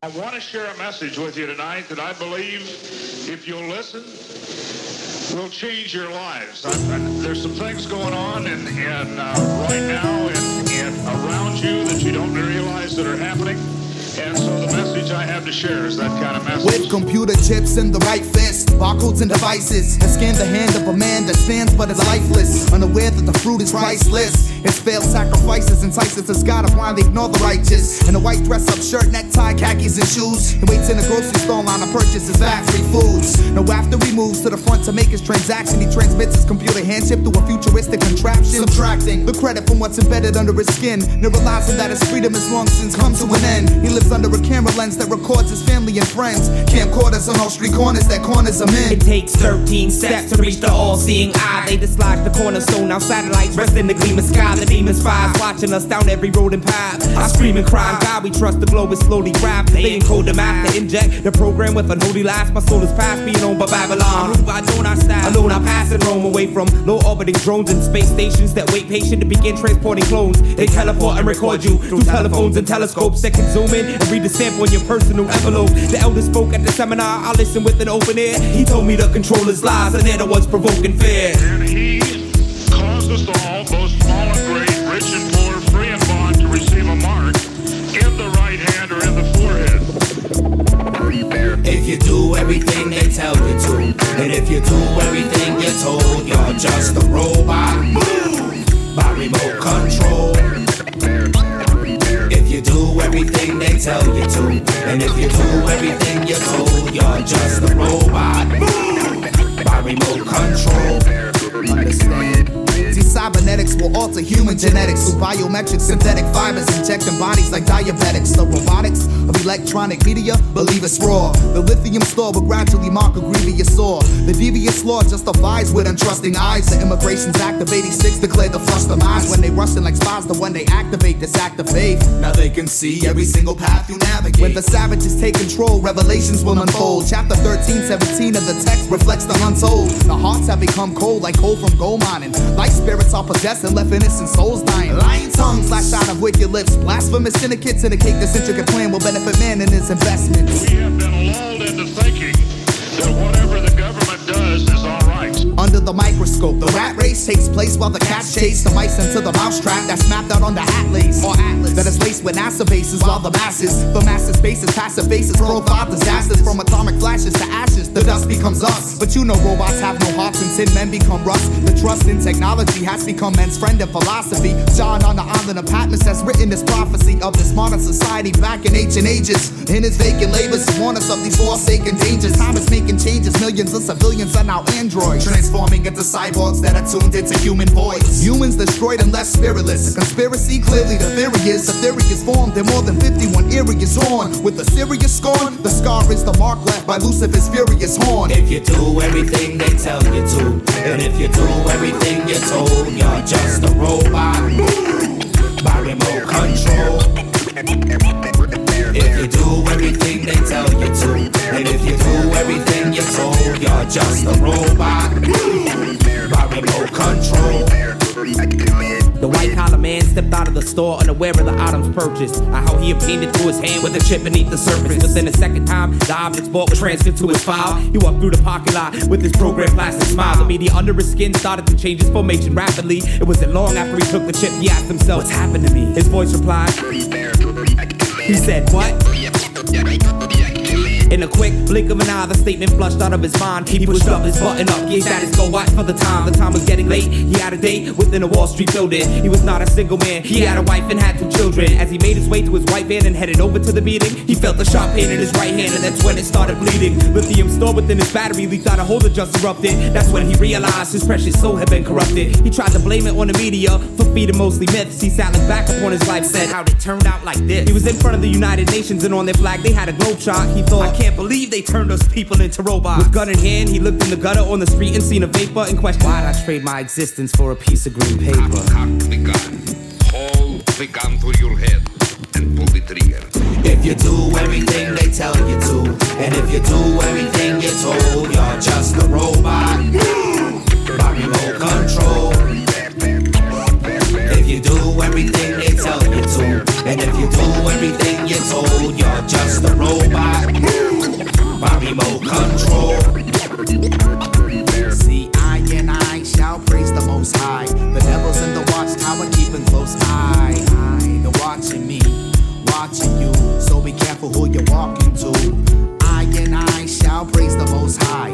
I want to share a message with you tonight that I believe, if you'll listen, will change your lives. There's some things going on right now and around you that you don't realize that are happening. And so the message I have to share is that kind of message. With computer chips in the right fist, barcodes and devices, and scan the hand of a man that stands but is lifeless, unaware that the fruit is priceless. His failed sacrifices entices the God of why they ignore the righteous. In a white dress-up shirt, necktie, khakis, and shoes, he waits in a grocery store line to purchase his factory foods. Now after he moves to the front to make his transaction, he transmits his computer hand chip through a futuristic contraption, subtracting the credit from what's embedded under his skin, never realizing that his freedom has long since come to an end. He lives under a camera lens that records his family and friends. Camcorders on all street corners that corners him in. It takes 13 steps to reach the all-seeing eye. They dislodge the cornerstone, now satellites rest in the gleaming sky. The demons spies watching us down every road and path. I scream and cry, God we trust, the globe is slowly grabbed. They encode the math to inject the program with unholy lies. My soul is past being owned by Babylon. Move I don't I stand alone, I pass and roam away from low orbiting drones and space stations that wait patient to begin transporting clones. They teleport and record you through telephones and telescopes that can zoom in and read the sample in your personal envelope. The elder spoke at the seminar, I listened with an open ear. He told me to control his lies, and they're the ones provoking fear. And he caused us all, both small and great, rich and poor, free and bond, to receive a mark in the right hand or in the forehead. If you do everything they tell you to, and if you do everything you're told, you're just a robot. Move by remote control. If you do everything they tell you to, and if you do everything you're told, you're just a robot. Move by remote control. Understand? See, cybernetics will alter human genetics through biometric synthetic fibers, injecting bodies like diabetics. The robotics of electronic media, believe it's raw. The lithium store will gradually mark a grievous sore. The devious law justifies with untrusting eyes. The Immigrations Act of '86 declared the flush demise. When they rustin' like spies, the one they activate this act of faith. Now they can see every single path you navigate. When the savages take control, revelations will unfold. Chapter 13, 17 of the text reflects the untold. The hearts have become cold like coal from gold mining. Light spirits are possessed and left innocent souls dying. Lying tongues lash out of wicked lips. Blasphemous syndicates indicate this intricate plan will benefit man and his investments. We have been lulled into thinking that whatever the government does is all right. Under the microscope, the rat race takes place while the cats chase the mice into the mousetrap that's mapped out on the atlas, or atlas, that is laced with NASA bases, while the masses faces, passive faces, profile disasters from atomic flashes to ashes. The dust becomes us, but you know robots have no hearts and tin men become rust. The trust in technology has become men's friend and philosophy. John on the island of Patmos has written this prophecy of this modern society back in ancient ages. In his vacant labors, he warned us of these forsaken dangers. Time is making changes, millions of civilians are now androids, transforming into cyborgs that are tuned into human voice. Humans destroyed and left spiritless. A conspiracy, clearly the theory is formed in more than 51 areas on. With a serious scorn, the scar is the mark left by Lucifer's furious horn. If you do everything they tell you to, and if you do everything you're told, you're just a robot. Move by remote control. If you do everything they tell you to, and if you do everything you're told, you're just a robot. Move by remote control. The white-collar man stepped out of the store unaware of the items purchased. How he obtained it through his hand with a chip beneath the surface. Within a second time, the objects bought was transferred to his file. He walked through the parking lot with his programmed plastic smile. The media under his skin started to change his formation rapidly. It wasn't long after he took the chip, he asked himself, what's happened to me? His voice replied, he said, what? In a quick blink of an eye, the statement flushed out of his mind. He pushed up his button up, gave status go watch for the time. The time was getting late, he had a date within a Wall Street building. He was not a single man, he had a wife and had 2 children. As he made his way to his white van and headed over to the meeting, he felt a sharp pain in his right hand, and that's when it started bleeding. Lithium stored within his battery leaked out, a hole that just erupted. That's when he realized his precious soul had been corrupted. He tried to blame it on the media for feeding mostly myths. He sat looked back upon his life, said, how'd it turn out like this? He was in front of the United Nations and on their flag they had a globe shot. He thought, I can't believe they turned us people into robots. With gun in hand, he looked in the gutter on the street and seen a vapor and questioned, why'd I trade my existence for a piece of green paper? Cock the gun, hold the gun to your head and pull the trigger. If you do everything they tell you to, and if you do everything you're told, you're just a robot. By remote control. If you do everything they tell you to, and if you do everything you're told, you're just a robot. robot by remote control. See, I and I shall praise the Most High. The devil's in the watchtower keeping close eye. They're watching me, watching you, so be careful who you're walking to. I and I shall praise the Most High.